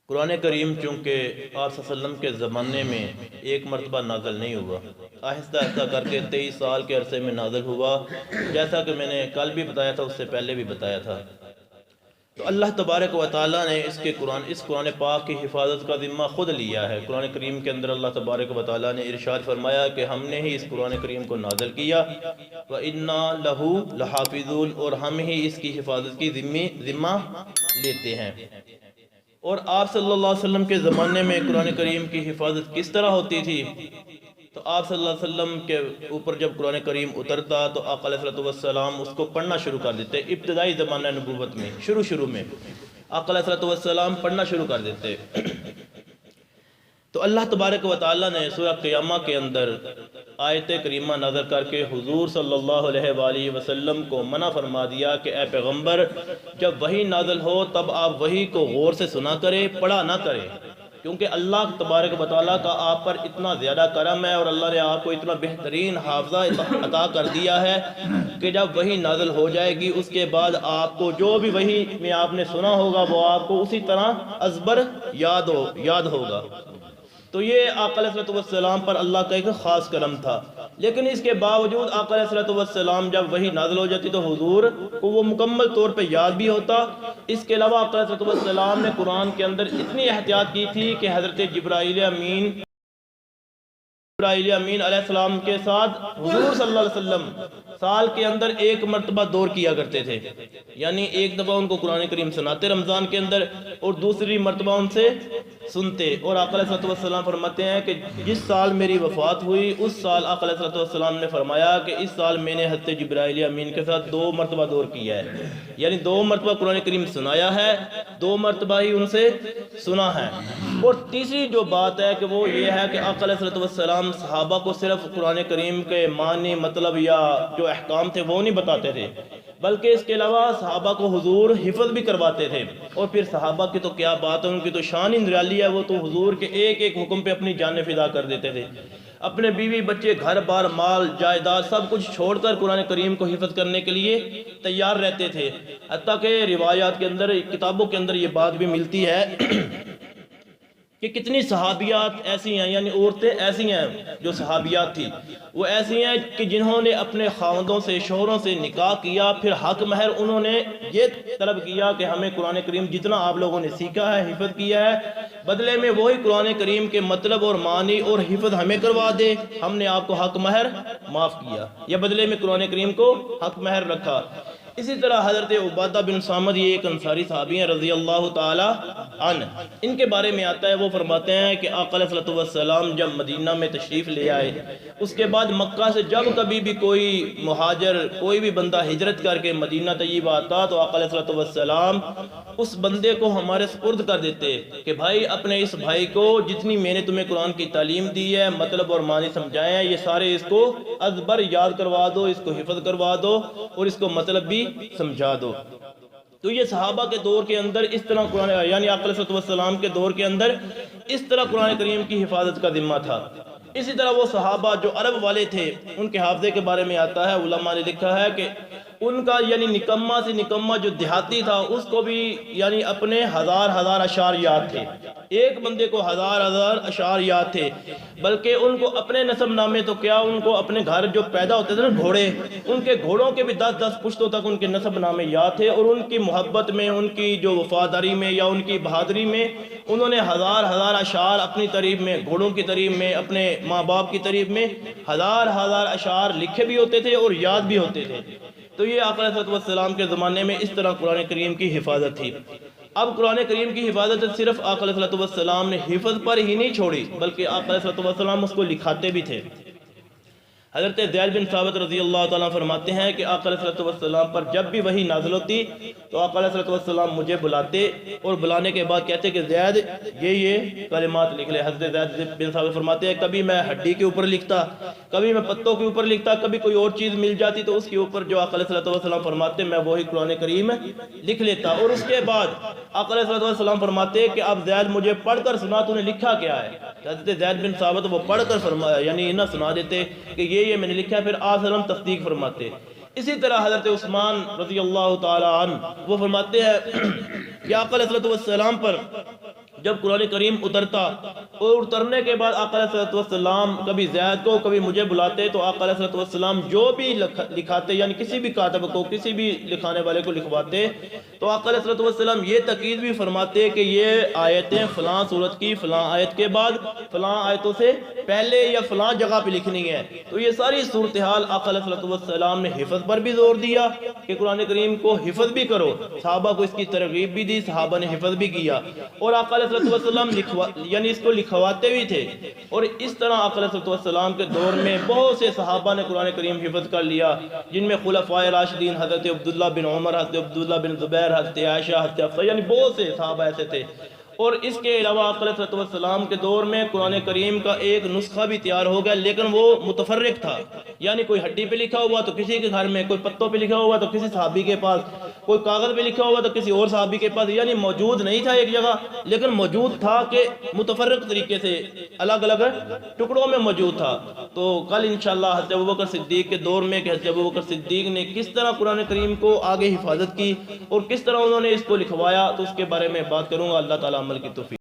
قرآن کریم چونکہ آپ صلی اللہ علیہ وسلم کے زمانے میں ایک مرتبہ نازل نہیں ہوا، آہستہ آہستہ کر کے 23 سال کے عرصے میں نازل ہوا، جیسا کہ میں نے کل بھی بتایا تھا، اس سے پہلے بھی بتایا تھا۔ تو اللہ تبارک و تعالیٰ نے اس قرآن پاک کی حفاظت کا ذمہ خود لیا ہے۔ قرآن کریم کے اندر اللہ تبارک و تعالیٰ نے ارشاد فرمایا کہ ہم نے ہی اس قرآن کریم کو نازل کیا، وَإِنَّا لَهُ لَحَافِظُونَ، اور ہم ہی اس کی حفاظت کی ذمہ لیتے ہیں۔ اور آپ صلی اللہ علیہ وسلم کے زمانے میں قرآن کریم کی حفاظت کس طرح ہوتی تھی؟ تو آپ صلی اللہ علیہ وسلم کے اوپر جب قرآن کریم اترتا تو آقا علیہ السلام اس کو پڑھنا شروع کر دیتے۔ ابتدائی زمانہ نبوت میں شروع میں آقا علیہ السلام پڑھنا شروع کر دیتے۔ تو اللہ تبارک و تعالیٰ نے سورہ قیامہ کے اندر آیت کریمہ نازل کر کے حضور صلی اللہ علیہ وآلہ وسلم کو منع فرما دیا کہ اے پیغمبر، جب وحی نازل ہو تب آپ وحی کو غور سے سنا کریں، پڑھا نہ کریں، کیونکہ اللہ تبارک و تعالیٰ کا آپ پر اتنا زیادہ کرم ہے اور اللہ نے آپ کو اتنا بہترین حافظہ عطا کر دیا ہے کہ جب وحی نازل ہو جائے گی اس کے بعد آپ کو جو بھی وحی میں آپ نے سنا ہوگا وہ آپ کو اسی طرح ازبر یاد ہوگا۔ تو یہ آقا علیہ السلام پر اللہ کا ایک خاص کرم تھا، لیکن اس کے باوجود آقا علیہ السلام جب وحی نازل ہو جاتی تو حضور کو وہ مکمل طور پہ یاد بھی ہوتا۔ اس کے علاوہ آقا علیہ السلام نے قرآن کے اندر اتنی احتیاط کی تھی کہ حضرت جبرائیل امین علیہ السلام کے ساتھ حضور صلی اللہ علیہ وسلم سال کے اندر ایک مرتبہ دور کیا کرتے تھے، یعنی ایک دفعہ ان کو قرآن کریم سناتے رمضان کے اندر اور دوسری مرتبہ ان سے سنتے۔ اور آقا علیہ السلام فرماتے ہیں کہ جس سال میری وفات ہوئی اس سال آقا علیہ السلام نے فرمایا کہ اس سال میں نے حضرت جبرائیل امین کے ساتھ 2 مرتبہ دور کیا ہے، یعنی 2 مرتبہ قرآن کریم سنایا ہے، 2 مرتبہ ہی ان سے سنا ہے۔ اور تیسری جو بات ہے کہ وہ یہ ہے کہ آقا علیہ السلام صحابہ کو صرف قرآن کریم کے معنی مطلب یا جو احکام تھے وہ نہیں بتاتے تھے، بلکہ اس کے علاوہ صحابہ کو حضور حفظ بھی کرواتے تھے۔ اور پھر صحابہ کی تو کیا بات ہے، ان کی تو شان ہی نرالی ہے، وہ تو حضور کے ایک ایک حکم پہ اپنی جانیں فدا کر دیتے تھے، اپنے بیوی بچے گھر بار مال جائیداد سب کچھ چھوڑ کر قرآن کریم کو حفظ کرنے کے لیے تیار رہتے تھے۔ حتیٰ کہ روایات کے اندر کتابوں کے اندر یہ بات بھی ملتی ہے کہ کتنی صحابیات ایسی ہیں، یعنی عورتیں ایسی ہیں جو صحابیات تھی، وہ ایسی ہیں کہ جنہوں نے اپنے خاوندوں سے شوہروں سے نکاح کیا، پھر حق مہر انہوں نے یہ طلب کیا کہ ہمیں قرآن کریم جتنا آپ لوگوں نے سیکھا ہے حفظ کیا ہے بدلے میں وہی قرآن کریم کے مطلب اور معنی اور حفظ ہمیں کروا دے، ہم نے آپ کو حق مہر معاف کیا یا بدلے میں قرآن کریم کو حق مہر رکھا۔ اسی طرح حضرت عبادہ بن صامت، یہ ایک انصاری صحابی ہیں رضی اللہ تعالی عنہ، ان کے بارے میں آتا ہے، وہ فرماتے ہیں کہ آقا علیہ السلام جب مدینہ میں تشریف لے آئے، اس کے بعد مکہ سے جب کبھی بھی کوئی مہاجر کوئی بھی بندہ ہجرت کر کے مدینہ طیبہ آتا تو آقا علیہ السلام اس بندے کو ہمارے سپرد کر دیتے کہ بھائی اپنے اس بھائی کو جتنی میں نے تمہیں قرآن کی تعلیم دی ہے، مطلب اور معنی سمجھائے ہیں، یہ سارے اس کو ازبر یاد کروا دو، اس کو حفظ کروا دو اور اس کو مطلب بھی سمجھا دو۔ تو یہ صحابہ کے دور کے اندر اس طرح قرآن، یعنی آقا علیہ السلام کے دور کے اندر اس طرح قرآن کریم کی حفاظت کا ذمہ تھا۔ اسی طرح وہ صحابہ جو عرب والے تھے ان کے حافظے کے بارے میں آتا ہے، علماء نے لکھا ہے کہ ان کا یعنی نکمہ سے نکمہ جو دیہاتی تھا اس کو بھی یعنی اپنے ہزار اشعار یاد تھے، ایک بندے کو ہزار اشعار یاد تھے، بلکہ ان کو اپنے نسب نامے تو کیا، ان کو اپنے گھر جو پیدا ہوتے تھے نا گھوڑے، ان کے گھوڑوں کے بھی 10 پشتوں تک ان کے نسب نامے یاد تھے، اور ان کی محبت میں، ان کی جو وفاداری میں یا ان کی بہادری میں انہوں نے ہزار اشعار اپنی تعریف میں، گھوڑوں کی تعریف میں، اپنے ماں باپ کی تعریف میں ہزار اشعار لکھے بھی ہوتے تھے اور یاد بھی ہوتے تھے۔ تو یہ آقا علیہ السلام کے زمانے میں اس طرح قرآن کریم کی حفاظت تھی۔ اب قرآن کریم کی حفاظت صرف آقا علیہ السلام نے حفظ پر ہی نہیں چھوڑی، بلکہ آقا علیہ السلام اس کو لکھاتے بھی تھے۔ حضرت زید بن ثابت رضی اللہ تعالیٰ فرماتے ہیں کہ آقا علیہ السلام پر جب بھی وحی نازل ہوتی تو آقا علیہ السلام مجھے بلاتے اور بلانے کے بعد کہتے کہ زید یہ کلمات لکھ لے۔ حضرت زید بن ثابت فرماتے ہیں کبھی میں ہڈی کے اوپر لکھتا، کبھی میں پتوں کے اوپر لکھتا، کبھی کوئی اور چیز مل جاتی تو اس کے اوپر جو آقا علیہ السلام فرماتے میں وہی قرآن کریم لکھ لیتا۔ اور اس کے بعد آقا علیہ السلام فرماتے کہ اب زید مجھے پڑھ کر سنا، تو نے لکھا کیا ہے؟ حضرت زید بن ثابت وہ پڑھ کر فرمایا یعنی نہ سنا دیتے کہ یہ میں نے لکھا ہے، پھر آپ صلی اللہ علیہ وسلم تصدیق فرماتے۔ اسی طرح حضرت عثمان رضی اللہ تعالی عنہ وہ فرماتے ہیں کہ آقا علیہ السلام پر جب قرآن کریم اترتا اور اترنے کے بعد آقا علیہ الصلوۃ والسلام کبھی زید کو کبھی مجھے بلاتے تو آقا علیہ الصلوۃ والسلام جو بھی لکھاتے یعنی کسی بھی کاتب کو کسی بھی لکھانے والے کو لکھواتے تو آقا علیہ الصلوۃ والسلام یہ تاکید بھی فرماتے کہ یہ آیتیں فلاں سورت کی فلاں آیت کے بعد فلاں آیتوں سے پہلے یا فلاں جگہ پہ لکھنی ہے۔ تو یہ ساری صورتحال آقا علیہ الصلوۃ والسلام نے حفظ پر بھی زور دیا کہ قرآن کریم کو حفظ بھی کرو، صحابہ کو اس کی ترغیب بھی دی، صحابہ نے حفظ بھی کیا، اور آقا علیہ الصلوۃ والسلام یعنی اس کو لکھواتے بھی تھے۔ اور اس طرح آقا علیہ الصلوۃ والسلام کے دور میں بہت سے صحابہ نے قرآن کریم حفظ کر لیا، جن میں خلفائے راشدین حضرت عبداللہ بن عمر، حضرت عبداللہ بن زبیر، حضرت عائشہ، حضرت حفصہ، یعنی بہت سے صحابہ ایسے تھے۔ اور اس کے علاوہ آقا علیہ الصلوۃ والسلام کے دور میں قرآن کریم کا ایک نسخہ بھی تیار ہو گیا، لیکن وہ متفرق تھا، یعنی کوئی ہڈی پہ لکھا ہوا تو کسی کے گھر میں، کوئی پتوں پہ لکھا ہوا تو کسی صحابی کے پاس، کوئی کاغذ پہ لکھا ہوا تو کسی اور صحابی کے پاس، یعنی موجود نہیں تھا ایک جگہ، لیکن موجود تھا کہ متفرق طریقے سے الگ الگ ٹکڑوں میں موجود تھا۔ تو کل انشاءاللہ حضرت ابوبکر صدیق کے دور میں کہ حضرت ابوبکر صدیق نے کس طرح قرآن کریم کو آگے حفاظت کی اور کس طرح انہوں نے اس کو لکھوایا، تو اس کے بارے میں بات کروں گا۔ اللہ تعالیٰ عمل کی توفیق